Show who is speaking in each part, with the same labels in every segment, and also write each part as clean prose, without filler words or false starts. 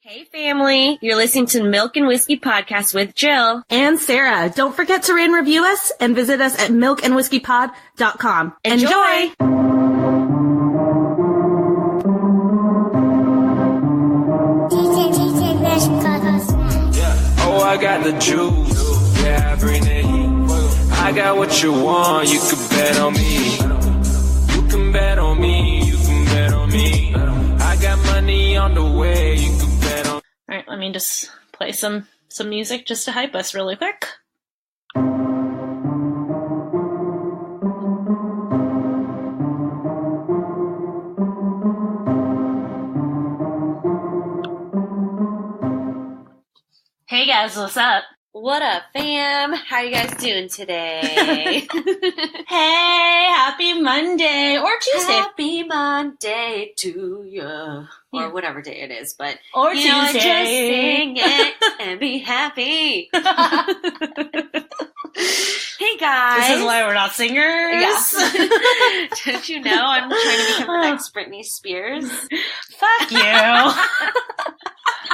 Speaker 1: Hey family, you're listening to Milk and Whiskey Podcast with Jill
Speaker 2: and Sarah. Don't forget to rate and review us and visit us at milkandwhiskeypod.com. Enjoy!
Speaker 3: Oh, I got the juice. Yeah, I bring the heat. I got what you want. You can bet on me. You can bet on me. You can bet on me. I got money on the way. You can bet on.
Speaker 2: All right, let me just play some music just to hype us really quick. Hey guys, what's up?
Speaker 1: What up, fam? How you guys doing today?
Speaker 2: Hey, happy Monday or Tuesday.
Speaker 1: Happy Monday to you. Or whatever day it is, but
Speaker 2: or
Speaker 1: you
Speaker 2: Tuesday.
Speaker 1: know, just sing it and be happy. Hey guys.
Speaker 2: This is why we're not singers.
Speaker 1: Yeah. Don't you know I'm trying to become the next Britney Spears?
Speaker 2: Fuck you.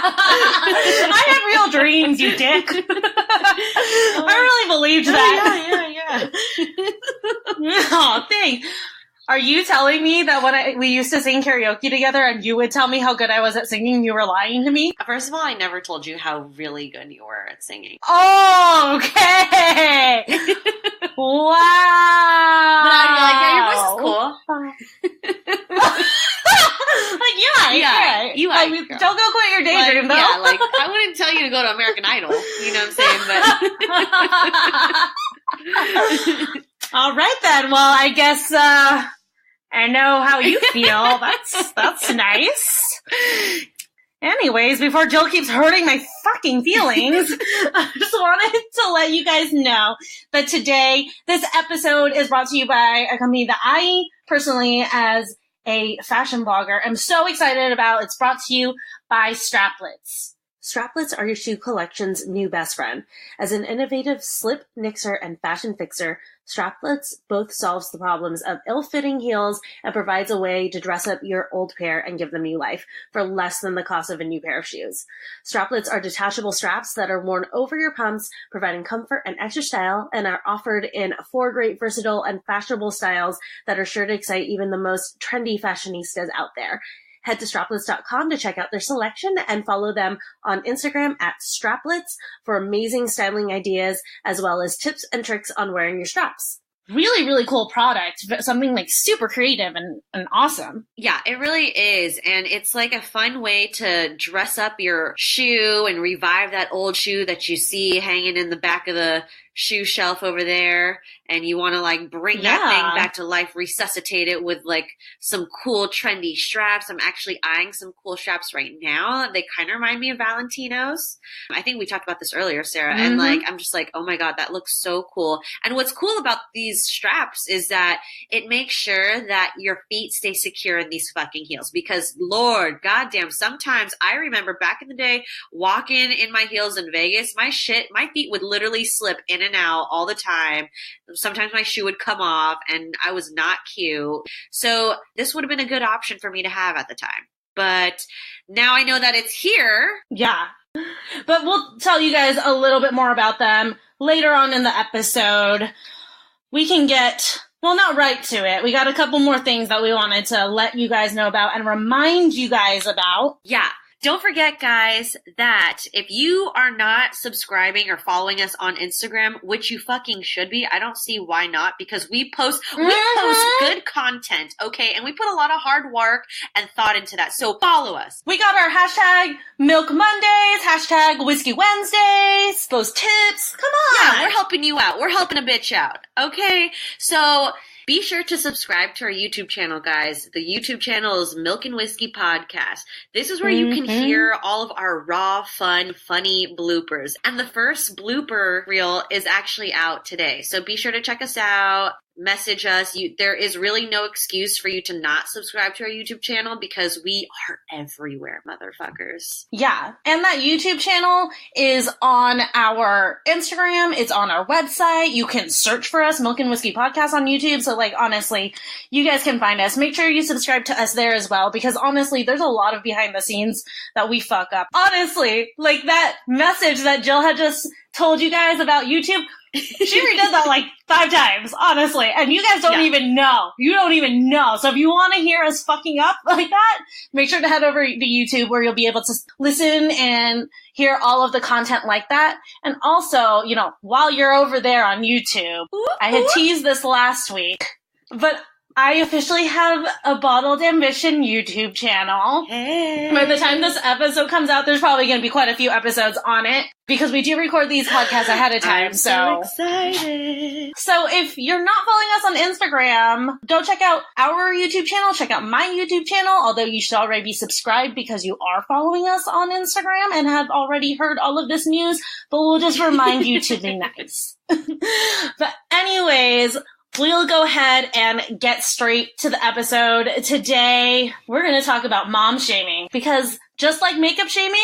Speaker 2: I have real dreams, you dick. I really believed that.
Speaker 1: Yeah.
Speaker 2: Oh, thanks. Are you telling me that when we used to sing karaoke together and you would tell me how good I was at singing, you were lying to me?
Speaker 1: First of all, I never told you how really good you were at singing.
Speaker 2: Oh, okay. Wow.
Speaker 1: But I'd be like, yeah, your voice is cool.
Speaker 2: Like, yeah.
Speaker 1: You
Speaker 2: like,
Speaker 1: girl.
Speaker 2: don't go quit your daydream, though.
Speaker 1: Yeah, like, I wouldn't tell you to go to American Idol. You know what I'm saying? But
Speaker 2: all right, then. Well, I guess I know how you feel. That's nice. Anyways, before Jill keeps hurting my fucking feelings, I just wanted to let you guys know that today, this episode is brought to you by a company that I personally, as a fashion blogger, am so excited about. It's brought to you by Straplets. Straplets are your shoe collection's new best friend. As an innovative slip, nixer, and fashion fixer, Straplets both solves the problems of ill-fitting heels and provides a way to dress up your old pair and give them new life for less than the cost of a new pair of shoes. Straplets are detachable straps that are worn over your pumps, providing comfort and extra style, and are offered in 4 great versatile and fashionable styles that are sure to excite even the most trendy fashionistas out there. Head to straplets.com to check out their selection and follow them on Instagram at Straplets for amazing styling ideas as well as tips and tricks on wearing your straps. Really, really cool product. Something like super creative and awesome.
Speaker 1: yeah, it really is. And it's like a fun way to dress up your shoe and revive that old shoe that you see hanging in the back of the shoe shelf over there. And you want to like bring that thing back to life, resuscitate it with like some cool trendy straps. I'm actually eyeing some cool straps right now. They kind of remind me of Valentino's. I think we talked about this earlier, Sarah. Mm-hmm. And like, I'm just like, oh my God, that looks so cool. And what's cool about these straps is that it makes sure that your feet stay secure in these fucking heels, because Lord goddamn, sometimes I remember back in the day walking in my heels in Vegas, my feet would literally slip in and out all the time. Sometimes my shoe would come off and I was not cute. So this would have been a good option for me to have at the time. But now I know that it's here.
Speaker 2: Yeah. But we'll tell you guys a little bit more about them later on in the episode. We can not right to it. We got a couple more things that we wanted to let you guys know about and remind you guys about.
Speaker 1: Yeah. Don't forget, guys, that if you are not subscribing or following us on Instagram, which you fucking should be, I don't see why not, because we post good content, okay? And we put a lot of hard work and thought into that. So follow us.
Speaker 2: We got our hashtag Milk Mondays, hashtag Whiskey Wednesdays, those tips. Come on.
Speaker 1: Yeah, we're helping you out. We're helping a bitch out, okay? So be sure to subscribe to our YouTube channel, guys. The YouTube channel is Milk and Whiskey Podcast. This is where you can hear all of our raw, fun, funny bloopers. And the first blooper reel is actually out today. So be sure to check us out. message us. There is really no excuse for you to not subscribe to our YouTube channel because we are everywhere, motherfuckers.
Speaker 2: Yeah. And that YouTube channel is on our Instagram. It's on our website. You can search for us, Milk and Whiskey Podcast on YouTube. So like, honestly, you guys can find us. Make sure you subscribe to us there as well, because honestly, there's a lot of behind the scenes that we fuck up. Honestly, like that message that Jill had just told you guys about YouTube, she redid that like 5 times, honestly. And you guys don't even know. You don't even know. So if you want to hear us fucking up like that, make sure to head over to YouTube where you'll be able to listen and hear all of the content like that. And also, you know, while you're over there on YouTube, I had teased this last week, but I officially have a Bottled Ambition YouTube channel.
Speaker 1: Hey.
Speaker 2: By the time this episode comes out, there's probably going to be quite a few episodes on it because we do record these podcasts ahead of time.
Speaker 1: I'm so excited.
Speaker 2: So if you're not following us on Instagram, go check out our YouTube channel. Check out my YouTube channel, although you should already be subscribed because you are following us on Instagram and have already heard all of this news, but we'll just remind you to be nice. But anyways, we'll go ahead and get straight to the episode. Today, we're going to talk about mom shaming because just like makeup shaming,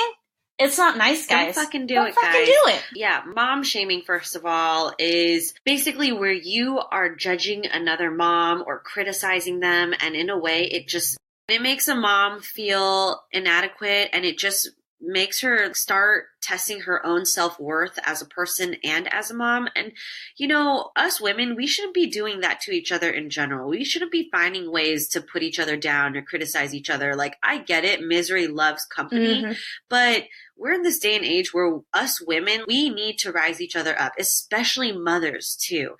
Speaker 2: it's not nice, guys.
Speaker 1: Don't fucking do
Speaker 2: Don't
Speaker 1: it,
Speaker 2: fucking
Speaker 1: guys.
Speaker 2: do it.
Speaker 1: Yeah, mom shaming, first of all, is basically where you are judging another mom or criticizing them, and in a way, it makes a mom feel inadequate, and it just makes her start testing her own self-worth as a person and as a mom. And, you know, us women, we shouldn't be doing that to each other in general. We shouldn't be finding ways to put each other down or criticize each other. Like, I get it. Misery loves company. Mm-hmm. But we're in this day and age where us women, we need to rise each other up, especially mothers too.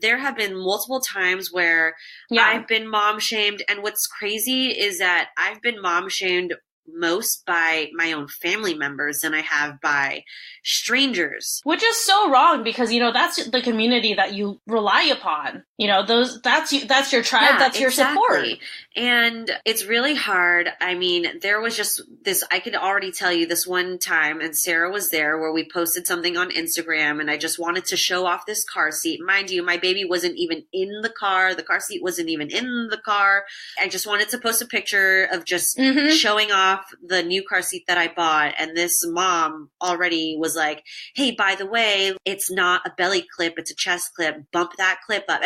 Speaker 1: There have been multiple times where I've been mom shamed. And what's crazy is that I've been mom shamed most by my own family members than I have by strangers.
Speaker 2: Which is so wrong because, you know, that's the community that you rely upon. You know, that's your tribe, that's your support.
Speaker 1: And it's really hard. I mean, there was just this, I could already tell you this one time, and Sarah was there, where we posted something on Instagram, and I just wanted to show off this car seat. Mind you, my baby wasn't even in the car. The car seat wasn't even in the car. I just wanted to post a picture of just showing off the new car seat that I bought. And this mom already was like, hey, by the way, it's not a belly clip, it's a chest clip. Bump that clip up.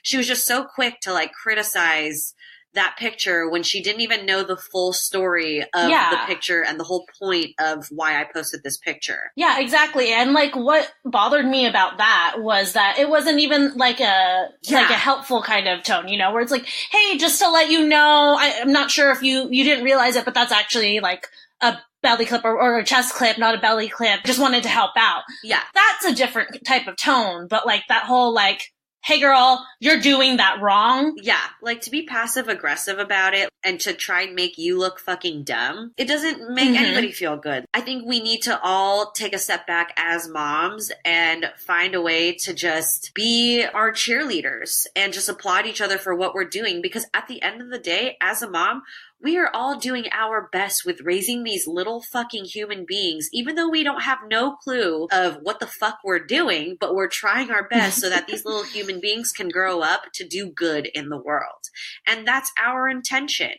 Speaker 1: She was just so quick to like criticize that picture when she didn't even know the full story of the picture and the whole point of why I posted this picture.
Speaker 2: Yeah, exactly. And like what bothered me about that was that it wasn't even like a helpful kind of tone, you know, where it's like, hey, just to let you know, I'm not sure if you didn't realize it, but that's actually like a belly clip or a chest clip, not a belly clip. Just wanted to help out.
Speaker 1: Yeah.
Speaker 2: That's a different type of tone, but like that whole like, hey girl, you're doing that wrong.
Speaker 1: Yeah, like to be passive aggressive about it and to try and make you look fucking dumb, it doesn't make anybody feel good. I think we need to all take a step back as moms and find a way to just be our cheerleaders and just applaud each other for what we're doing, because at the end of the day, as a mom, we are all doing our best with raising these little fucking human beings, even though we don't have no clue of what the fuck we're doing, but we're trying our best so that these little human beings can grow up to do good in the world. And that's our intention.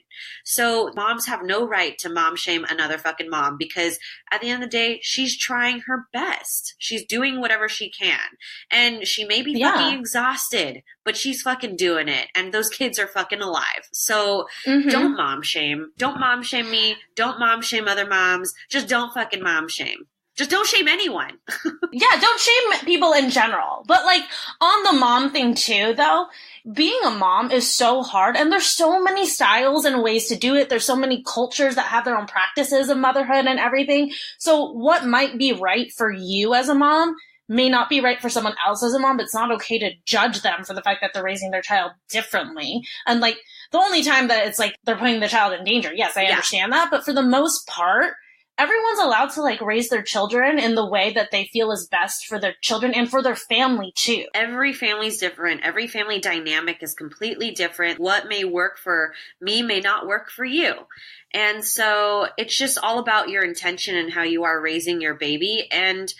Speaker 1: So moms have no right to mom shame another fucking mom, because at the end of the day, she's trying her best. She's doing whatever she can. And she may be fucking exhausted, but she's fucking doing it. And those kids are fucking alive. So don't mom shame. Don't mom shame me. Don't mom shame other moms. Just don't fucking mom shame. Just don't shame anyone.
Speaker 2: Yeah, don't shame people in general. But like on the mom thing too, though, being a mom is so hard, and there's so many styles and ways to do it. There's so many cultures that have their own practices of motherhood and everything. So what might be right for you as a mom may not be right for someone else as a mom, but it's not okay to judge them for the fact that they're raising their child differently. And like the only time that it's like they're putting the child in danger, yes, I understand that. But for the most part, everyone's allowed to like raise their children in the way that they feel is best for their children and for their family too.
Speaker 1: Every family's different. Every family dynamic is completely different. What may work for me may not work for you. And so it's just all about your intention and how you are raising your baby. And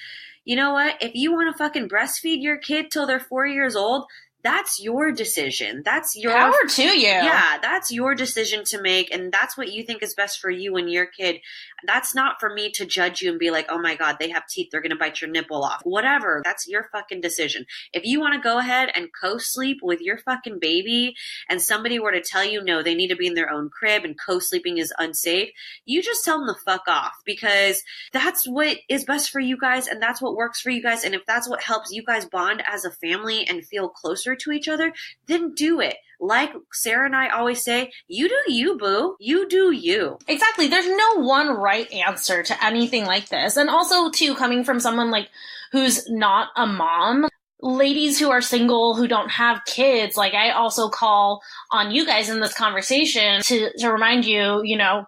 Speaker 1: you know what? If you want to fucking breastfeed your kid till they're 4 years old, that's your decision. That's your
Speaker 2: power to you.
Speaker 1: Yeah, that's your decision to make, and that's what you think is best for you and your kid. That's not for me to judge you and be like, oh my God, they have teeth, they're gonna bite your nipple off. Whatever, that's your fucking decision. If you want to go ahead and co-sleep with your fucking baby and somebody were to tell you no, they need to be in their own crib and co-sleeping is unsafe, you just tell them to fuck off, because that's what is best for you guys and that's what works for you guys. And if that's what helps you guys bond as a family and feel closer to each other, then do it. Like Sarah and I always say, you do you, boo. You do you.
Speaker 2: Exactly. There's no one right answer to anything like this. And also, too, coming from someone like who's not a mom, ladies who are single, who don't have kids, like I also call on you guys in this conversation to remind you, you know,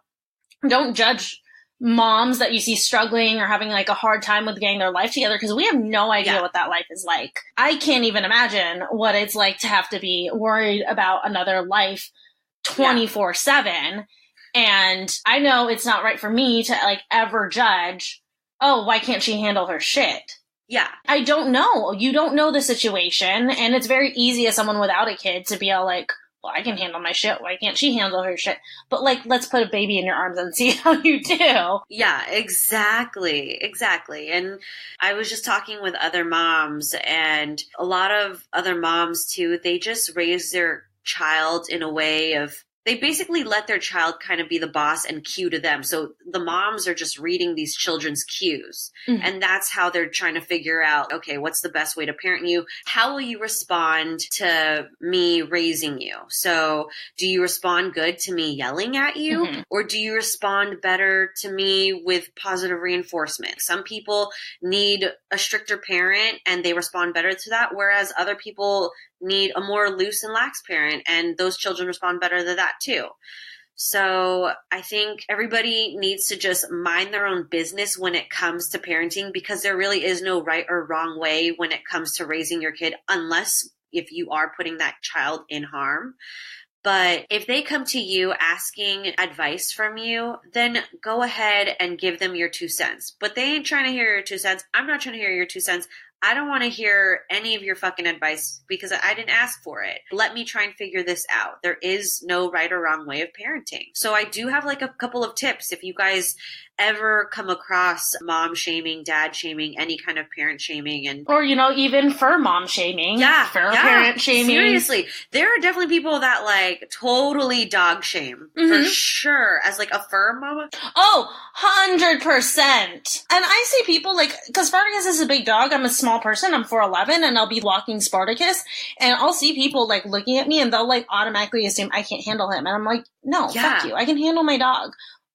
Speaker 2: don't judge moms that you see struggling or having like a hard time with getting their life together, because we have no idea what that life is like. I can't even imagine what it's like to have to be worried about another life 24/7. And I know it's not right for me to like ever judge, oh, why can't she handle her shit?
Speaker 1: Yeah.
Speaker 2: I don't know. You don't know the situation. And it's very easy as someone without a kid to be all like, well, I can handle my shit. Why can't she handle her shit? But like, let's put a baby in your arms and see how you do.
Speaker 1: Yeah, exactly. Exactly. And I was just talking with other moms, and a lot of other moms too, they just raise their child in a way of, they basically let their child kind of be the boss and cue to them. So the moms are just reading these children's cues. Mm-hmm. And that's how they're trying to figure out, okay, what's the best way to parent you? How will you respond to me raising you? So do you respond good to me yelling at you? Mm-hmm. Or do you respond better to me with positive reinforcement? Some people need a stricter parent and they respond better to that, whereas other people need a more loose and lax parent, and those children respond better to that too. So I think everybody needs to just mind their own business when it comes to parenting, because there really is no right or wrong way when it comes to raising your kid, unless if you are putting that child in harm. But if they come to you asking advice from you, then go ahead and give them your 2 cents. But they ain't trying to hear your 2 cents. I'm not trying to hear your 2 cents. I don't want to hear any of your fucking advice because I didn't ask for it. Let me try and figure this out. There is no right or wrong way of parenting. So I do have like a couple of tips if you guys ever come across mom shaming, dad shaming, any kind of parent shaming, and
Speaker 2: or, you know, even for mom shaming, parent shaming.
Speaker 1: Seriously, there are definitely people that like totally dog shame for sure as like a fur mama.
Speaker 2: Oh, 100%. And I see people like, because Spartacus is a big dog. I'm a small person. I'm 4'11", and I'll be walking Spartacus, and I'll see people like looking at me, and they'll like automatically assume I can't handle him, and I'm like, no, fuck you. I can handle my dog.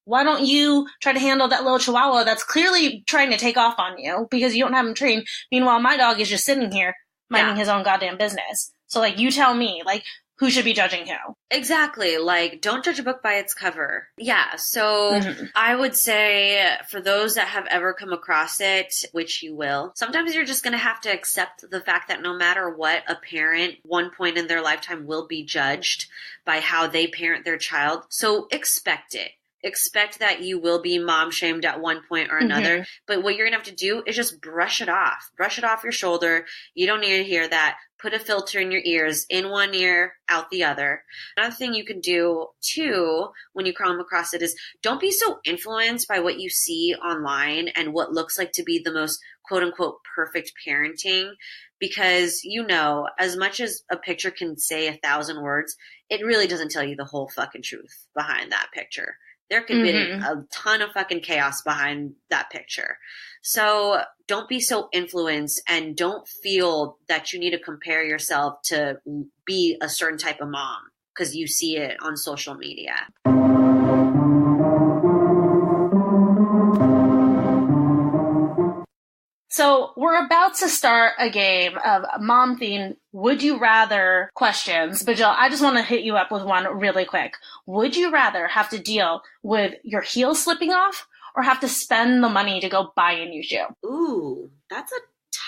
Speaker 2: Why don't you try to handle that little chihuahua that's clearly trying to take off on you because you don't have him trained? Meanwhile, my dog is just sitting here minding his own goddamn business. So, like, you tell me, like, who should be judging who?
Speaker 1: Exactly. Like, don't judge a book by its cover. Yeah. So I would say for those that have ever come across it, which you will, sometimes you're just going to have to accept the fact that no matter what, a parent, one point in their lifetime will be judged by how they parent their child. So expect it. Expect that you will be mom shamed at one point or another. But what you're going to have to do is just brush it off. Brush it off your shoulder. You don't need to hear that. Put a filter in your ears, in one ear, out the other. Another thing you can do, too, when you come across it is don't be so influenced by what you see online and what looks like to be the most quote-unquote perfect parenting. Because, you know, as much as a picture can say 1,000 words, it really doesn't tell you the whole fucking truth behind that picture. There could be a ton of fucking chaos behind that picture. So don't be so influenced, and don't feel that you need to compare yourself to be a certain type of mom because you see it on social media.
Speaker 2: So we're about to start a game of mom-themed would you rather questions. But Jill, I just want to hit you up with one really quick. Would you rather have to deal with your heel slipping off or have to spend the money to go buy a new shoe?
Speaker 1: Ooh, that's a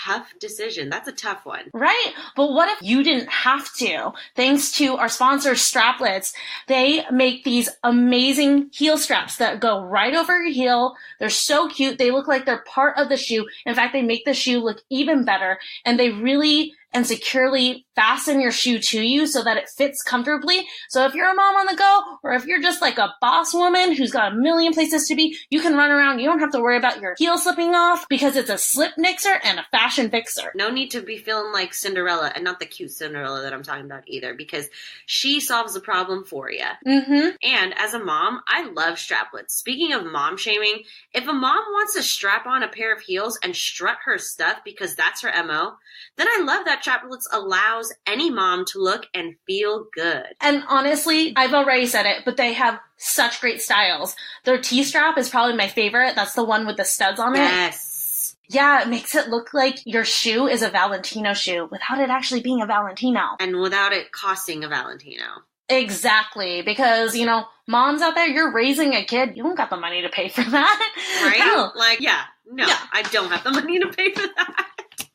Speaker 1: tough decision. That's a tough one.
Speaker 2: Right? But what if you didn't have to? Thanks to our sponsor, Straplets, they make these amazing heel straps that go right over your heel. They're so cute. They look like they're part of the shoe. In fact, they make the shoe look even better, and they really and securely fasten your shoe to you so that it fits comfortably. So if you're a mom on the go, or if you're just like a boss woman who's got a million places to be, you can run around. You don't have to worry about your heel slipping off because it's a slip mixer and a fashion fixer.
Speaker 1: No need to be feeling like Cinderella, and not the cute Cinderella that I'm talking about either, because she solves the problem for you.
Speaker 2: Mm-hmm.
Speaker 1: And as a mom, I love straplets. Speaking of mom shaming, if a mom wants to strap on a pair of heels and strut her stuff because that's her MO, then I love that straplets allows any mom to look and feel good.
Speaker 2: And honestly, I've already said it, but they have such great styles. Their T-strap is probably my favorite. That's the one with the studs on it.
Speaker 1: Yes.
Speaker 2: Yeah, it makes it look like your shoe is a Valentino shoe without it actually being a Valentino.
Speaker 1: And without it costing a Valentino.
Speaker 2: Exactly, because, you know, moms out there, you're raising a kid, you don't got the money to pay for that.
Speaker 1: Right?
Speaker 2: Hell.
Speaker 1: No, I don't have the money to pay for that.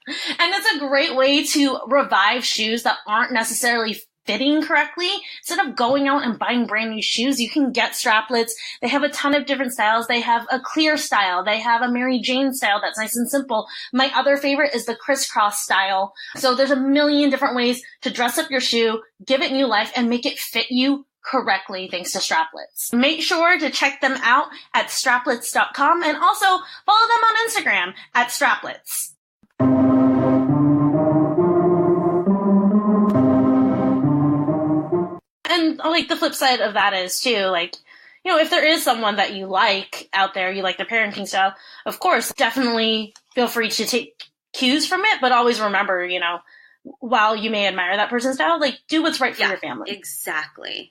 Speaker 2: And it's a great way to revive shoes that aren't necessarily fitting correctly. Instead of going out and buying brand new shoes, you can get straplets. They have a ton of different styles. They have a clear style. They have a Mary Jane style that's nice and simple. My other favorite is the crisscross style. So there's a million different ways to dress up your shoe, give it new life, and make it fit you correctly thanks to straplets. Make sure to check them out at straplets.com and also follow them on Instagram at straplets. And like the flip side of that is too, like, you know, if there is someone that you like out there, you like their parenting style, of course, definitely feel free to take cues from it, but always remember, you know, while you may admire that person's style, like, do what's right for your family.
Speaker 1: Exactly.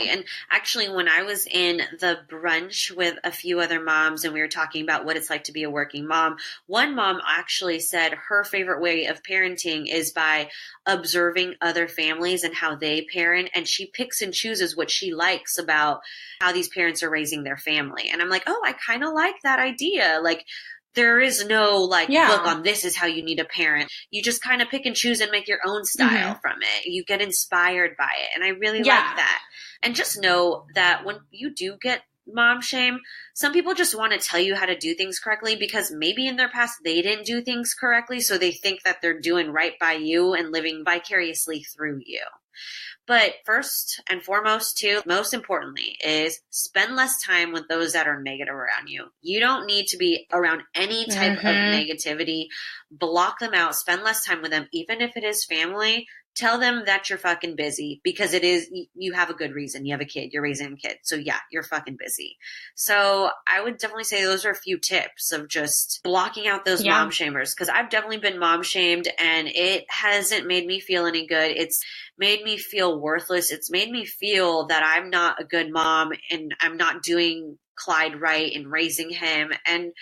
Speaker 1: And actually, when I was in the brunch with a few other moms and we were talking about what it's like to be a working mom, one mom actually said her favorite way of parenting is by observing other families and how they parent. And she picks and chooses what she likes about how these parents are raising their family. And I'm like, oh, I kind of like that idea. Like, there is no book on this is how you need a parent. You just kind of pick and choose and make your own style from it. You get inspired by it. And I really like that. And just know that when you do get mom shame, some people just want to tell you how to do things correctly because maybe in their past they didn't do things correctly. So they think that they're doing right by you and living vicariously through you. But first and foremost, too, most importantly, is spend less time with those that are negative around you. You don't need to be around any type of negativity. Block them out. Spend less time with them, even if it is family. Tell them that you're fucking busy because it is, you have a good reason. You have a kid, you're raising a kid. So yeah, you're fucking busy. So I would definitely say those are a few tips of just blocking out those mom shamers. Cause I've definitely been mom shamed and it hasn't made me feel any good. It's made me feel worthless. It's made me feel that I'm not a good mom and I'm not doing Clyde right in raising him. And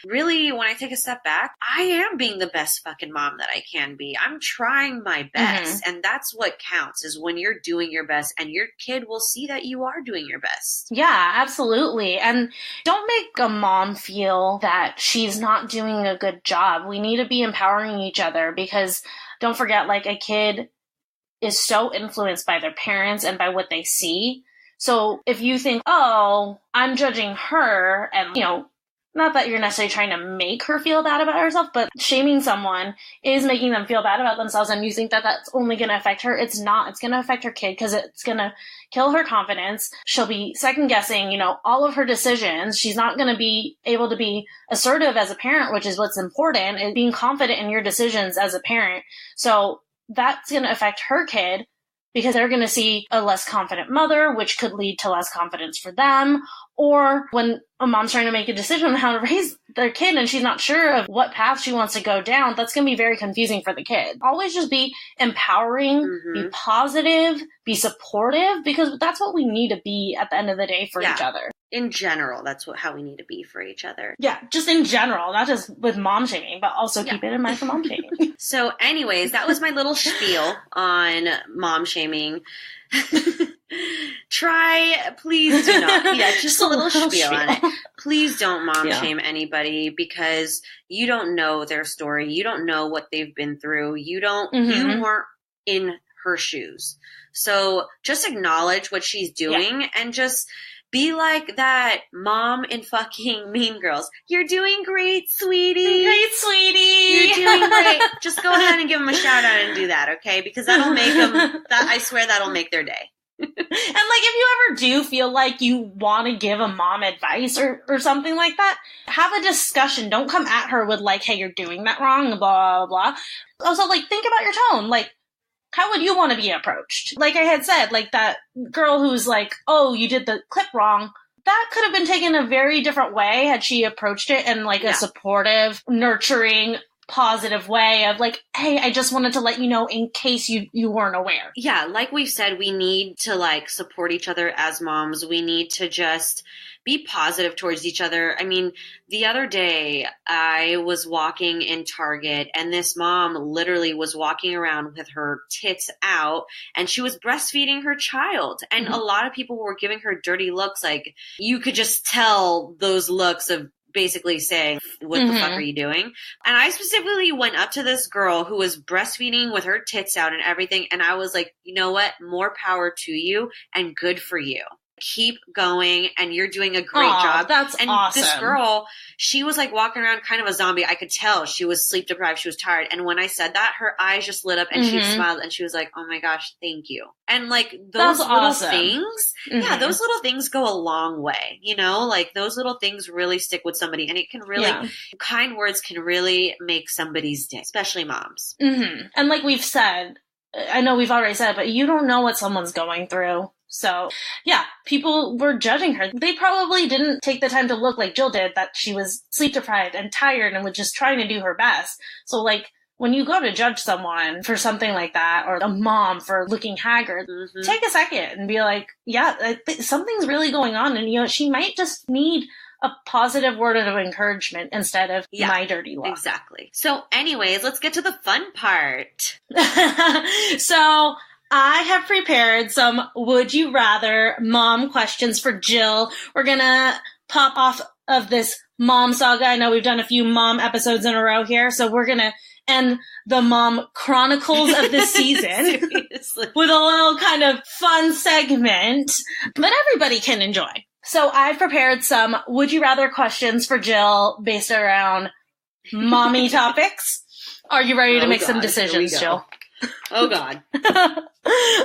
Speaker 1: really, when I take a step back, I am being the best fucking mom that I can be. I'm trying my best. And that's what counts is when you're doing your best and your kid will see that you are doing your best.
Speaker 2: Yeah, absolutely. And don't make a mom feel that she's not doing a good job. We need to be empowering each other because don't forget, like, a kid is so influenced by their parents and by what they see. So if you think, oh, I'm judging her, and, you know, not that you're necessarily trying to make her feel bad about herself, but shaming someone is making them feel bad about themselves, and you think that that's only going to affect her. It's not. It's going to affect her kid because it's going to kill her confidence. She'll be second-guessing, you know, all of her decisions. She's not going to be able to be assertive as a parent, which is what's important, is being confident in your decisions as a parent. So that's going to affect her kid, because they're going to see a less confident mother, which could lead to less confidence for them. Or when a mom's trying to make a decision on how to raise their kid and she's not sure of what path she wants to go down, that's going to be very confusing for the kid. Always just be empowering, be positive, be supportive, because that's what we need to be at the end of the day for each other.
Speaker 1: In general, that's how we need to be for each other.
Speaker 2: Yeah, just in general, not just with mom shaming, but also keep it in mind for mom shaming.
Speaker 1: So anyways, that was my little spiel on mom shaming. Please do not. Yeah, just a little spiel on it. Please don't mom shame anybody because you don't know their story. You don't know what they've been through. You weren't in her shoes. So just acknowledge what she's doing and just Be like that mom in fucking Mean Girls. You're doing great, sweetie.
Speaker 2: Great, sweetie.
Speaker 1: You're doing great. Just go ahead and give them a shout out and do that, okay? Because that'll make them, I swear that'll make their day.
Speaker 2: And like, if you ever do feel like you want to give a mom advice or something like that, have a discussion. Don't come at her with like, hey, you're doing that wrong, blah, blah, blah. Also, like, think about your tone. Like, how would you want to be approached? Like I had said, like that girl who's like, oh, you did the clip wrong. That could have been taken a very different way had she approached it in like a supportive, nurturing, positive way of like, hey, I just wanted to let you know in case you weren't aware.
Speaker 1: Yeah, like we've said, we need to like support each other as moms. We need to just be positive towards each other. I mean, the other day I was walking in Target and this mom literally was walking around with her tits out and she was breastfeeding her child. And a lot of people were giving her dirty looks. Like you could just tell those looks of basically saying, what the fuck are you doing? And I specifically went up to this girl who was breastfeeding with her tits out and everything. And I was like, you know what? More power to you and good for you. Keep going, and you're doing a great job.
Speaker 2: That's awesome.
Speaker 1: This girl, she was like walking around kind of a zombie. I could tell she was sleep deprived. She was tired. And when I said that, her eyes just lit up and she smiled and she was like, oh my gosh, thank you. And like those little things, those little things go a long way, you know, like those little things really stick with somebody and it can really, kind words can really make somebody's day, especially moms.
Speaker 2: And like we've said, I know we've already said, but you don't know what someone's going through. So, yeah, people were judging her. They probably didn't take the time to look like Jill did, that she was sleep deprived and tired and was just trying to do her best. So, like, when you go to judge someone for something like that, or a mom for looking haggard, take a second and be like, yeah, something's really going on. And, you know, she might just need a positive word of encouragement instead of my dirty look.
Speaker 1: Exactly. So, anyways, let's get to the fun part.
Speaker 2: So, I have prepared some would you rather mom questions for Jill. We're gonna pop off of this mom saga. I know we've done a few mom episodes in a row here, so we're gonna end the mom chronicles of this season with a little kind of fun segment that everybody can enjoy. So I've prepared some would you rather questions for Jill based around mommy topics. Are you ready to make some decisions, Jill?
Speaker 1: Oh, God.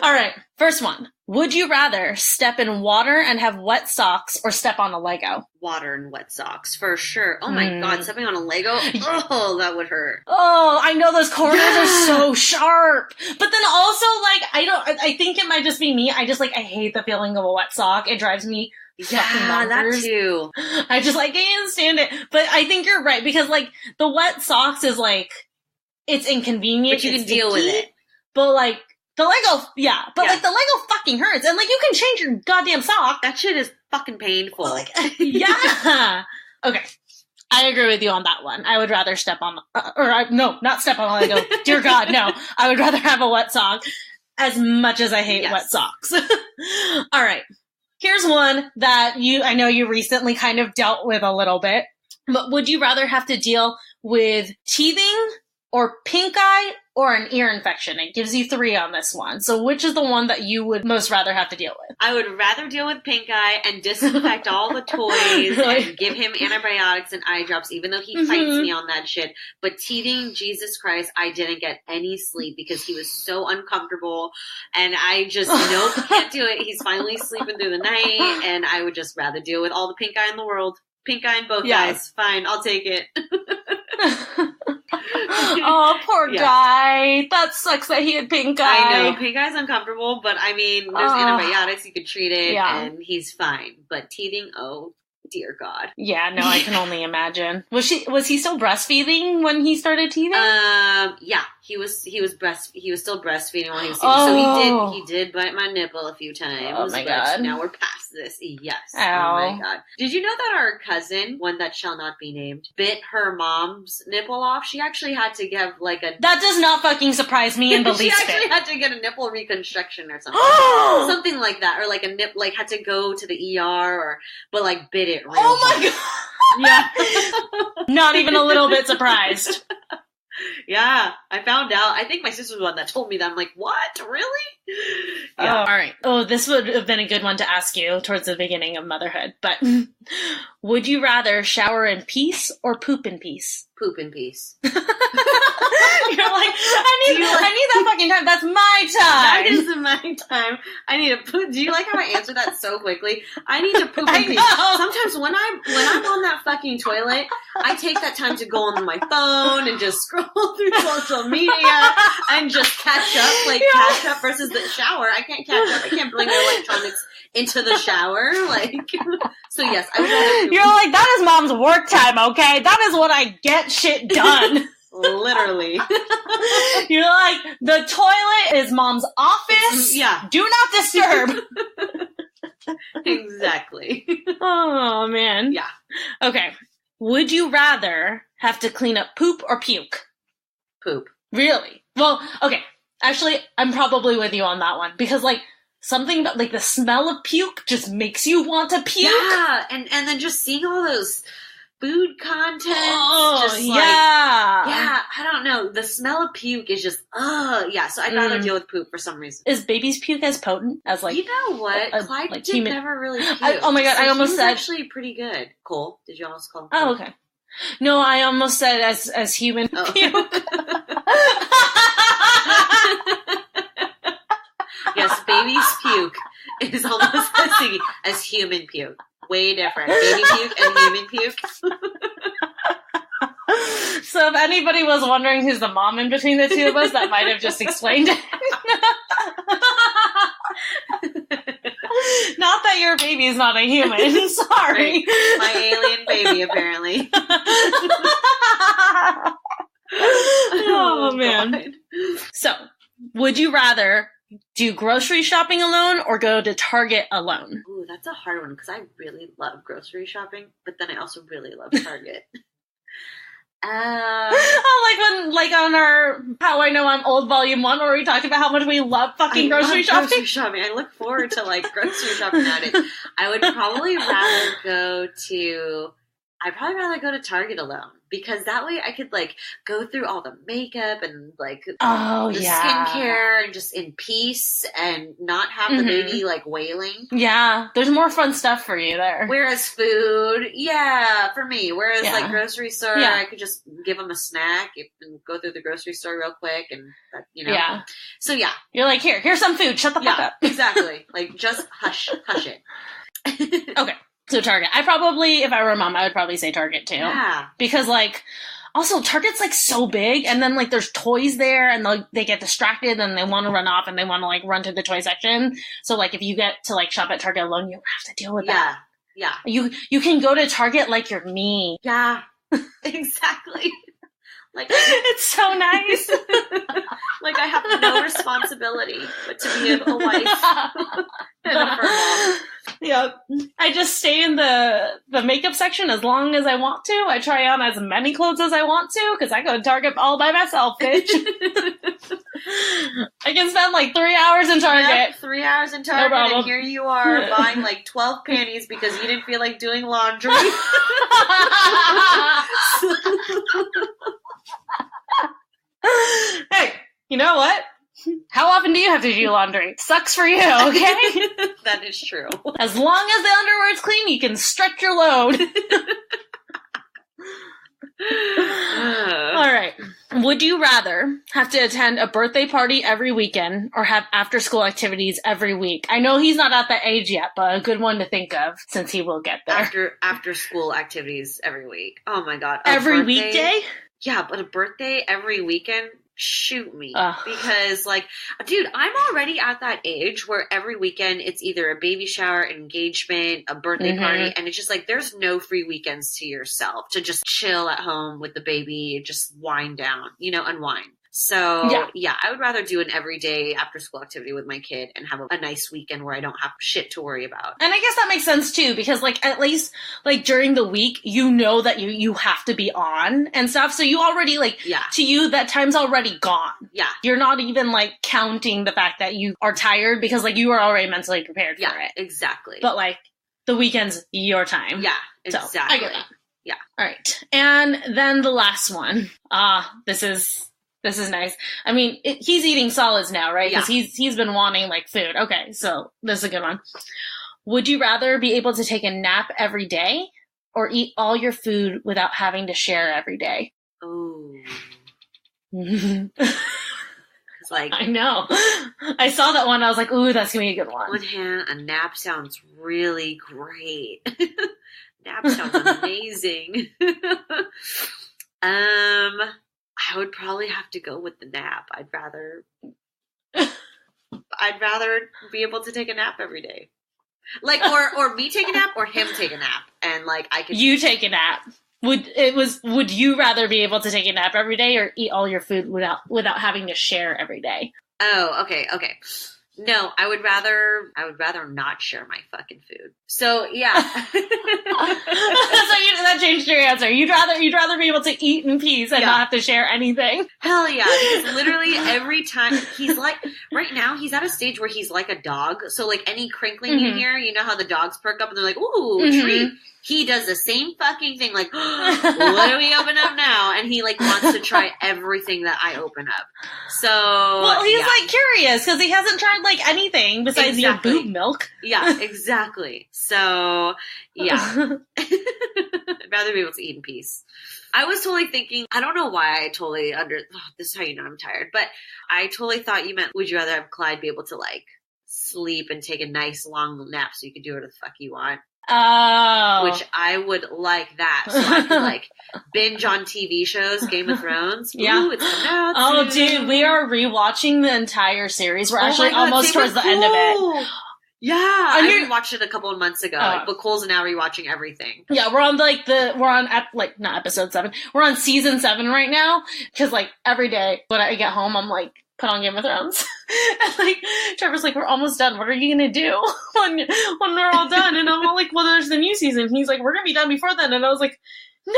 Speaker 2: All right. First one. Would you rather step in water and have wet socks or step on a Lego?
Speaker 1: Water and wet socks, for sure. Oh, my God. Stepping on a Lego? Oh, that would hurt.
Speaker 2: Oh, I know those corners are so sharp. But then also, like, I think it might just be me. I hate the feeling of a wet sock. It drives me
Speaker 1: that too.
Speaker 2: I can't stand it. But I think you're right, because, like, the wet socks is, like, it's inconvenient.
Speaker 1: But you can deal with it.
Speaker 2: But, like, the Lego, like, the Lego fucking hurts. And, like, you can change your goddamn sock.
Speaker 1: That shit is fucking painful.
Speaker 2: Like, yeah. Okay. I agree with you on that one. I would rather step on, not step on a Lego. Dear God, no. I would rather have a wet sock, as much as I hate wet socks. All right. Here's one that I know you recently kind of dealt with a little bit. But would you rather have to deal with teething or pink eye or an ear infection? It gives you 3 on this one. So which is the one that you would most rather have to deal with?
Speaker 1: I would rather deal with pink eye and disinfect all the toys and give him antibiotics and eye drops, even though he fights me on that shit. But teething, Jesus Christ, I didn't get any sleep because he was so uncomfortable. And I just, can't do it. He's finally sleeping through the night. And I would just rather deal with all the pink eye in the world. Pink eye in both eyes. Fine, I'll take it.
Speaker 2: Oh, poor guy. That sucks that he had pink eye.
Speaker 1: I know. Pink eye's uncomfortable, but I mean, there's antibiotics. You could treat it, and he's fine. But teething, oh, dear God.
Speaker 2: Yeah, no, I can only imagine. Was he still breastfeeding when he started teething?
Speaker 1: Yeah. He was still breastfeeding while he was teething. So he did bite my nipple a few times.
Speaker 2: Oh my God.
Speaker 1: Now we're past this. Yes.
Speaker 2: Ow.
Speaker 1: Oh my God. Did you know that our cousin, one that shall not be named, bit her mom's nipple off? She actually had to give
Speaker 2: That does not fucking surprise me in the least bit.
Speaker 1: She actually had to get a nipple reconstruction or something. Something like that. Or like a nip, like had to go to the ER but bit it real
Speaker 2: my God. Yeah. Not even a little bit surprised.
Speaker 1: Yeah, I found out. I think my sister was the one that told me that. I'm like, what? Really?
Speaker 2: Yeah. All right. Oh, this would have been a good one to ask you towards the beginning of motherhood. But would you rather shower in peace or poop in peace?
Speaker 1: Poop in peace.
Speaker 2: You're like, I need that fucking time. That's my time.
Speaker 1: That is my time. I need to poop. Do you like how I answered that so quickly? I need to poop in peace. Sometimes when I'm on that fucking toilet, I take that time to go on my phone and just scroll through social media and just catch up. Like, catch up versus the shower. I can't catch up. I can't bring the electronics into the shower. Like, so yes, I would rather poop.
Speaker 2: You're like, that is mom's work time, okay? That is what I get shit done.
Speaker 1: Literally.
Speaker 2: You're like, the toilet is mom's office.
Speaker 1: Yeah.
Speaker 2: Do not disturb.
Speaker 1: Exactly.
Speaker 2: Oh, man.
Speaker 1: Yeah.
Speaker 2: Okay. Would you rather have to clean up poop or puke?
Speaker 1: Poop.
Speaker 2: Really? Well, okay. Actually, I'm probably with you on that one. Because, like, something about, like, the smell of puke just makes you want to puke.
Speaker 1: Yeah. And then just seeing all those food content.
Speaker 2: Oh,
Speaker 1: just like,
Speaker 2: yeah,
Speaker 1: I don't know. The smell of puke is just, yeah. So I'd rather deal with poop for some reason.
Speaker 2: Is baby's puke as potent as, like,
Speaker 1: you know what? Clyde
Speaker 2: like
Speaker 1: did
Speaker 2: human...
Speaker 1: never really puke.
Speaker 2: Oh my god,
Speaker 1: so
Speaker 2: I almost said
Speaker 1: actually pretty good. Cole, did you almost call him?
Speaker 2: Oh, okay. No, I almost said as human puke.
Speaker 1: Yes, baby's puke is almost as sticky as human puke. Way different. Baby puke and human puke.
Speaker 2: So if anybody was wondering who's the mom in between the two of us, that might have just explained it. Not that your baby is not a human. Sorry.
Speaker 1: Right. My alien baby, apparently.
Speaker 2: Oh, man. God. So, would you rather do grocery shopping alone or go to Target alone?
Speaker 1: Ooh, that's a hard one because I really love grocery shopping, but then I also really love Target.
Speaker 2: Like on our How I Know I'm Old Volume 1 where we talked about how much we love fucking grocery shopping.
Speaker 1: Grocery shopping. I look forward to like grocery shopping nowadays. I'd probably rather go to Target alone because that way I could like go through all the makeup and like the skincare and just in peace and not have the baby like wailing.
Speaker 2: Yeah, there's more fun stuff for you there.
Speaker 1: Whereas food, for me. Whereas like grocery store, I could just give them a snack and go through the grocery store real quick and you know. Yeah. So yeah,
Speaker 2: you're like here's some food. Shut the fuck up.
Speaker 1: Exactly. Like just hush it.
Speaker 2: Okay. So Target. If I were a mom, I would probably say Target too.
Speaker 1: Yeah.
Speaker 2: Because like, also Target's like so big and then like there's toys there and they get distracted and they want to run off and they want to like run to the toy section. So like if you get to like shop at Target alone, you don't have to deal with that.
Speaker 1: Yeah.
Speaker 2: You can go to Target like you're me.
Speaker 1: Yeah. Exactly. Like
Speaker 2: it's so nice.
Speaker 1: Like I have no responsibility but to be a wife and a fur mom.
Speaker 2: Yep. I just stay in the makeup section as long as I want to. I try on as many clothes as I want to because I go to Target all by myself, bitch. I can spend like 3 hours in Target.
Speaker 1: Yep, 3 hours in Target, and here you are buying like 12 panties because you didn't feel like doing laundry.
Speaker 2: Hey, you know what? How often do you have to do laundry? Sucks for you, okay?
Speaker 1: That is true.
Speaker 2: As long as the underwear is clean, you can stretch your load. All right. Would you rather have to attend a birthday party every weekend or have after-school activities every week? I know he's not at that age yet, but a good one to think of since he will get there.
Speaker 1: After-school activities every week. Oh, my God.
Speaker 2: Every weekday?
Speaker 1: Yeah, but a birthday every weekend? Shoot me. Because, like, dude, I'm already at that age where every weekend it's either a baby shower, engagement, a birthday party, and it's just like there's no free weekends to yourself to just chill at home with the baby, just wind down, unwind. So, yeah, I would rather do an everyday after-school activity with my kid and have a nice weekend where I don't have shit to worry about.
Speaker 2: And I guess that makes sense, too, because, like, at least, like, during the week, you know that you have to be on and stuff. So you already, like, to you, that time's already gone.
Speaker 1: Yeah.
Speaker 2: You're not even, like, counting the fact that you are tired because, like, you are already mentally prepared for it.
Speaker 1: Yeah, exactly.
Speaker 2: But, like, the weekend's your time.
Speaker 1: Yeah, exactly.
Speaker 2: So, I get that. Yeah. All right. And then the last one. This is This is nice. I mean, he's eating solids now, right? Because
Speaker 1: Yeah.
Speaker 2: he's been wanting like food. Okay, so this is a good one. Would you rather be able to take a nap every day or eat all your food without having to share every day?
Speaker 1: Ooh. It's like,
Speaker 2: I know. I saw that one. I was like, ooh, that's going to be a good
Speaker 1: on
Speaker 2: one.
Speaker 1: one hand, a nap sounds really great. Nap sounds amazing. I would probably have to go with the nap. I'd rather be able to take a nap every day. Like, or me take a nap or him take a nap. And like, I could.
Speaker 2: You take a nap. Would you rather be able to take a nap every day or eat all your food without having to share every day?
Speaker 1: Oh, okay. No, I would rather not share my fucking food. So yeah.
Speaker 2: So that changed your answer. You'd rather be able to eat in peace and not have to share anything.
Speaker 1: Hell yeah. Because literally every time he's like, right now he's at a stage where he's like a dog. So like any crinkling you hear, you know how the dogs perk up and they're like, ooh, treat. He does the same fucking thing, like, what do we open up now? And he, like, wants to try everything that I open up. So,
Speaker 2: well, he's, like, curious, because he hasn't tried, like, anything besides your boob milk.
Speaker 1: Yeah, exactly. So, yeah. I'd rather be able to eat in peace. I was totally thinking, I don't know why I totally this is how you know I'm tired, but I totally thought you meant, would you rather have Clyde be able to, like, sleep and take a nice long nap so you could do whatever the fuck you want?
Speaker 2: Oh.
Speaker 1: Which I would like that. So I could like binge on TV shows, Game of Thrones. Ooh, it's coming out.
Speaker 2: Oh, dude, we are rewatching the entire series. We're actually almost towards the end of it.
Speaker 1: Yeah, I rewatched it a couple of months ago. But Cole's now rewatching everything.
Speaker 2: Yeah, we're on not episode 7. We're on season 7 right now. Because like every day when I get home, I'm like, put on Game of Thrones. And like Trevor's like, we're almost done. What are you gonna do when we're all done? And I'm all like, well, there's the new season. And he's like, we're gonna be done before then. And I was like, no!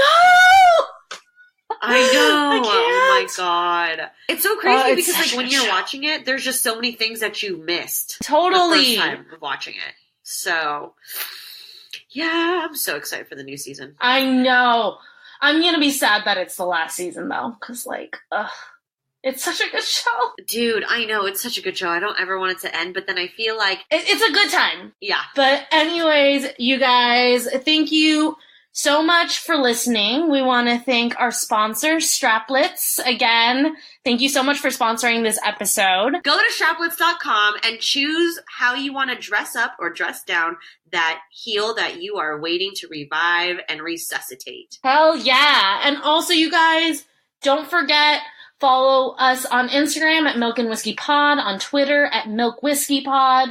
Speaker 1: I know.
Speaker 2: I can't.
Speaker 1: Oh my god. It's so crazy because like when you're
Speaker 2: show.
Speaker 1: watching it, there's just so many things that you missed.
Speaker 2: Totally.
Speaker 1: The first time of watching it. So yeah, I'm so excited for the new season.
Speaker 2: I know. I'm gonna be sad that it's the last season though. Cause like, it's such a good show.
Speaker 1: Dude, I know. It's such a good show. I don't ever want it to end, but then I feel like
Speaker 2: it's a good time.
Speaker 1: Yeah.
Speaker 2: But anyways, you guys, thank you so much for listening. We want to thank our sponsor, Straplets. Again, thank you so much for sponsoring this episode.
Speaker 1: Go to straplets.com and choose how you want to dress up or dress down that heel that you are waiting to revive and resuscitate.
Speaker 2: Hell yeah. And also, you guys, don't forget, follow us on Instagram at Milk and Whiskey Pod, on Twitter at Milk Whiskey Pod.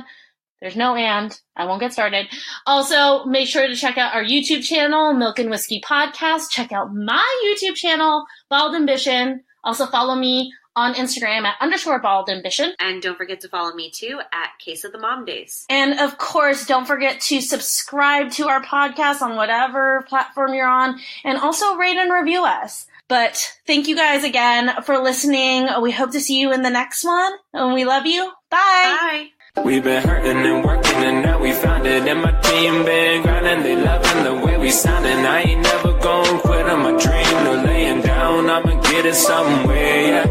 Speaker 2: There's no and. I won't get started. Also, make sure to check out our YouTube channel, Milk and Whiskey Podcast. Check out my YouTube channel, Bald Ambition. Also follow me on Instagram at _Bald Ambition.
Speaker 1: And don't forget to follow me too at Case of the Mom Days.
Speaker 2: And of course, don't forget to subscribe to our podcast on whatever platform you're on. And also rate and review us. But thank you guys again for listening. We hope to see you in the next one. And we love you. Bye.
Speaker 1: Bye.
Speaker 3: We've been hurting and working and now we found it. And my team been grinding, they loving the way we sounding. I ain't never gonna quit on my dream, no laying down, I'ma get it somewhere, yeah.